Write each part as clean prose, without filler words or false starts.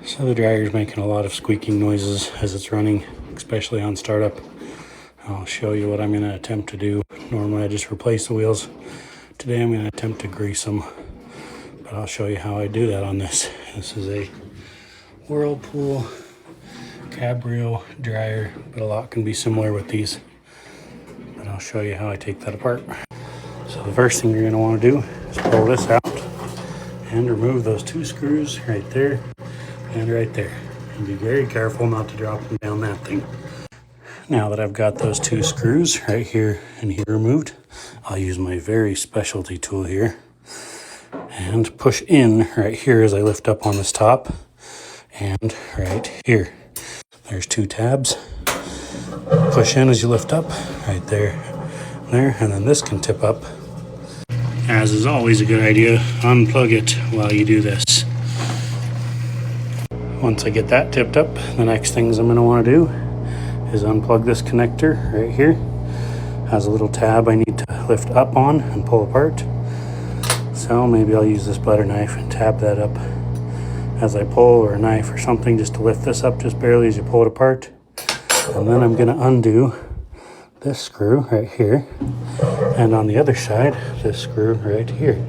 So the dryer's making a lot of squeaking noises as it's running, especially on startup. I'll show you what I'm going to attempt to do. Normally I just replace the wheels. Today I'm going to attempt to grease them, but I'll show you how I do that on this. This is a Whirlpool Cabrio dryer, but a lot can be similar with these. But I'll show you how I take that apart. So the first thing you're going to want to do is pull this out and remove those two screws right there and right there. And be very careful not to drop them down that thing. Now that I've got those two screws right here and here removed, I'll use my very specialty tool here and push in right here as I lift up on this top and right here. There's two tabs. Push in as you lift up, right there, there, and then this can tip up. As is always a good idea, unplug it while you do this. Once I get that tipped up, the next things I'm going to want to do is unplug this connector right here. Has a little tab I need to lift up on and pull apart. So maybe I'll use this butter knife and tab that up as I pull, or a knife or something, just to lift this up just barely as you pull it apart. And then I'm going to undo this screw right here, and on the other side this screw right here.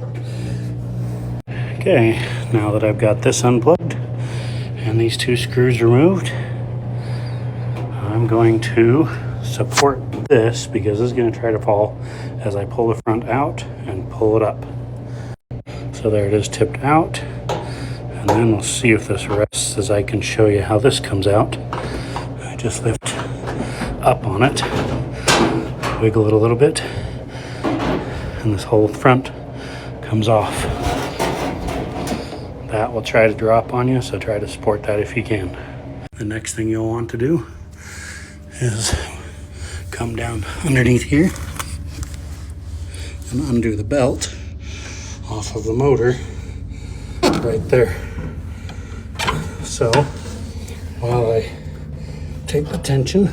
Okay, now that I've got this unplugged and these two screws removed, I'm going to support this because this is going to try to fall as I pull the front out and pull it up. So there it is, tipped out, and then we'll see if this rests as I can show you how this comes out. I just lift up on it, wiggle it a little bit, and this whole front comes off. That will try to drop on you, so try to support that if you can. The next thing you'll want to do is come down underneath here and undo the belt off of the motor right there. So while I take the tension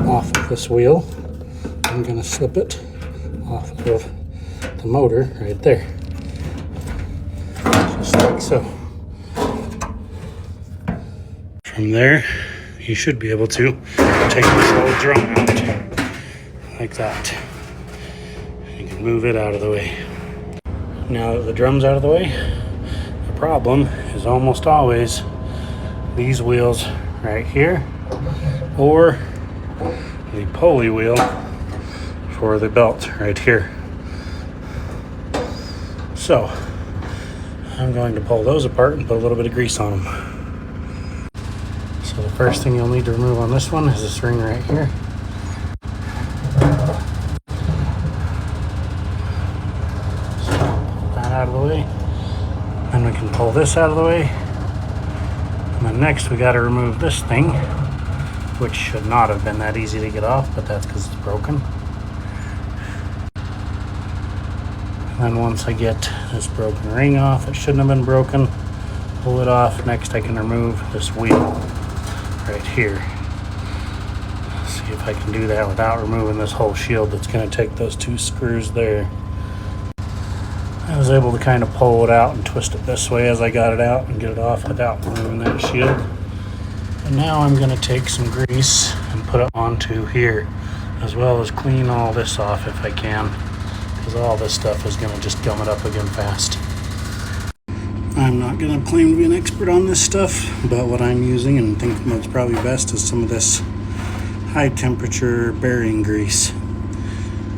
off of this wheel, I'm going to slip it off of the motor right there, just like so. From there, you should be able to take this little drum out like that. You can move it out of the way. Now that the drum's out of the way, the problem is almost always these wheels right here, or the pulley wheel for the belt right here. So I'm going to pull those apart and put a little bit of grease on them. So the first thing you'll need to remove on this one is this ring right here. So pull that out of the way. Then we can pull this out of the way. And then next we got to remove this thing, which should not have been that easy to get off, but that's because it's broken. And then once I get this broken ring off, it shouldn't have been broken, pull it off. Next I can remove this wheel right here. See if I can do that without removing this whole shield that's going to take those two screws there. I was able to kind of pull it out and twist it this way as I got it out and get it off without removing that shield. And now I'm going to take some grease and put it onto here, as well as clean all this off if I can, because all this stuff is going to just gum it up again fast. I'm not going to claim to be an expert on this stuff, but what I'm using and think what's probably best is some of this high temperature bearing grease.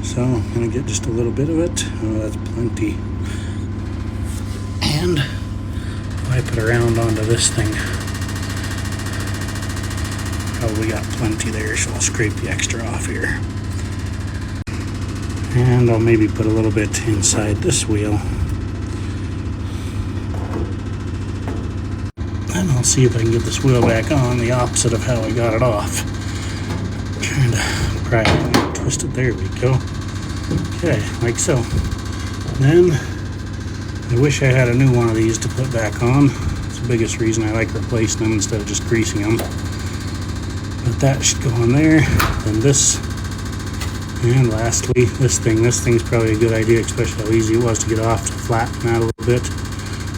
So I'm going to get just a little bit of it. Oh, that's plenty. And wipe it around onto this thing. Probably got plenty there, so I'll scrape the extra off here. And I'll maybe put a little bit inside this wheel. And I'll see if I can get this wheel back on the opposite of how I got it off. Trying to pry it, twist it, there we go. Okay, like so. Then I wish I had a new one of these to put back on. It's the biggest reason I like replacing them instead of just greasing them. But that should go on there. Then this, and lastly this thing. This thing's probably a good idea, especially how easy it was to get off, to flatten out a little bit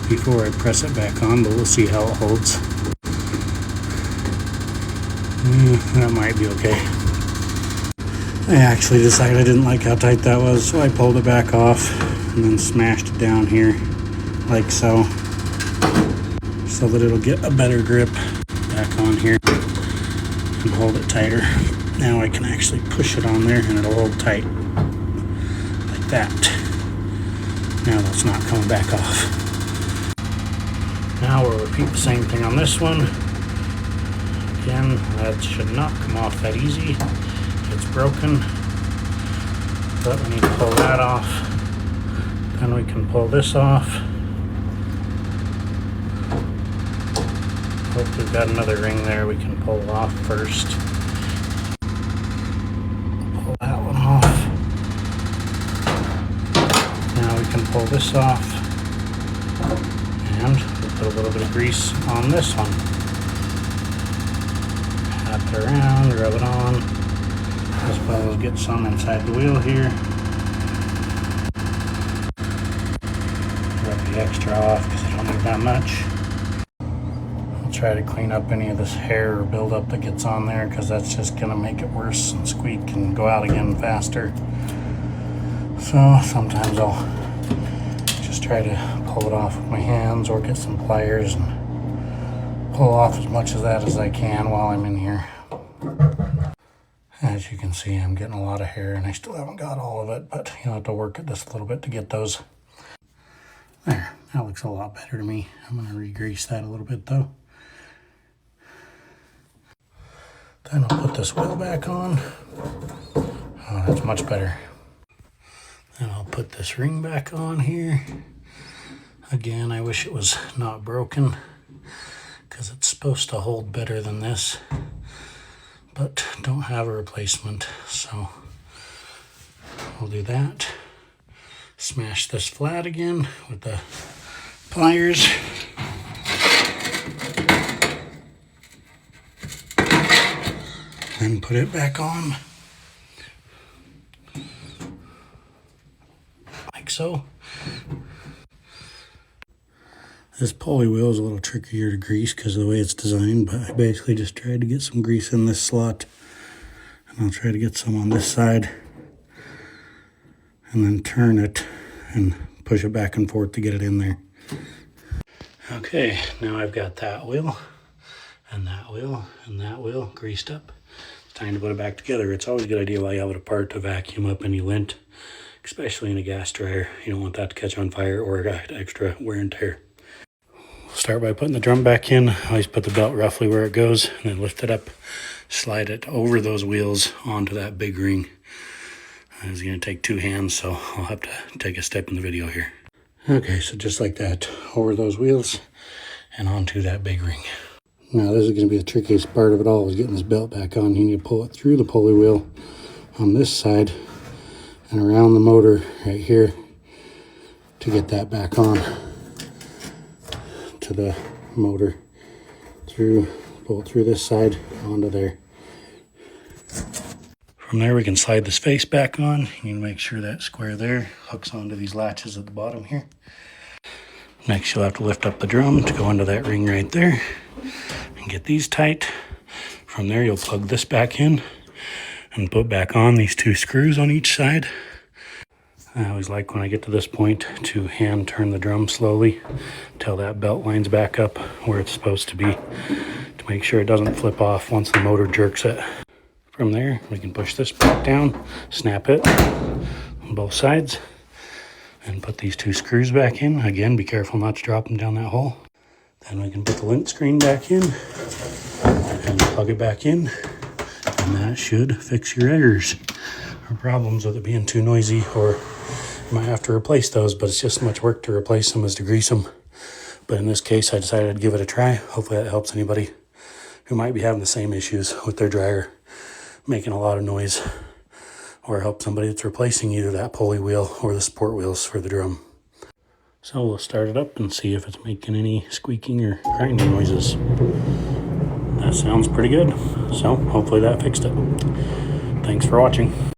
before I press it back on, but we'll see how it holds. That might be okay. I actually decided I didn't like how tight that was, so I pulled it back off and then smashed it down here like so that it'll get a better grip back on here and hold it tighter. Now I can actually push it on there and it'll hold tight like that. Now that's not coming back off. Now we'll repeat the same thing on this one. Again, that should not come off that easy. It's broken, but we need to pull that off. Then we can pull this off. Hope we've got another ring there we can pull off first. Pull that one off. Now we can pull this off. And we'll put a little bit of grease on this one. Tap it around, rub it on, as well as get some inside the wheel here. Rub the extra off because I don't need that much. I'll try to clean up any of this hair or buildup that gets on there because that's just going to make it worse and squeak and go out again faster. So sometimes I'll just try to pull it off with my hands or get some pliers and pull off as much of that as I can while I'm in here. As you can see, I'm getting a lot of hair and I still haven't got all of it, but you'll have to work at this a little bit to get those. There, that looks a lot better to me. I'm going to re-grease that a little bit though. Then I'll put this wheel back on. Oh, that's much better. Then I'll put this ring back on here. Again, I wish it was not broken because it's supposed to hold better than this, but don't have a replacement, so we'll do that. Smash this flat again with the pliers. Then put it back on like so. This pulley wheel is a little trickier to grease because of the way it's designed, but I basically just tried to get some grease in this slot, and I'll try to get some on this side and then turn it and push it back and forth to get it in there. Okay, now I've got that wheel and that wheel and that wheel greased up. It's time to put it back together. It's always a good idea while you have it apart to vacuum up any lint, especially in a gas dryer. You don't want that to catch on fire or extra wear and tear. We'll start by putting the drum back in. I always put the belt roughly where it goes and then lift it up, slide it over those wheels onto that big ring. It's going to take two hands, so I'll have to take a step in the video here. Okay, so just like that, over those wheels and onto that big ring. Now this is going to be the trickiest part of it all, is getting this belt back on. You need to pull it through the pulley wheel on this side and around the motor right here to get that back on to the motor. Pull it through this side onto there. From there we can slide this face back on. You need to make sure that square there hooks onto these latches at the bottom here. Next you'll have to lift up the drum to go into that ring right there and get these tight. From there you'll plug this back in and put back on these two screws on each side. I always like when I get to this point to hand turn the drum slowly until that belt lines back up where it's supposed to be, to make sure it doesn't flip off once the motor jerks it. From there, we can push this back down, snap it on both sides, and put these two screws back in. Again, be careful not to drop them down that hole. Then we can put the lint screen back in and plug it back in, and that should fix your eggers or problems with it being too noisy, or you might have to replace those, but it's just as much work to replace them as to grease them. But in this case, I decided I'd give it a try. Hopefully that helps anybody who might be having the same issues with their dryer making a lot of noise, or help somebody that's replacing either that pulley wheel or the support wheels for the drum. So we'll start it up and see if it's making any squeaking or grinding noises. That sounds pretty good. So hopefully that fixed it. Thanks for watching.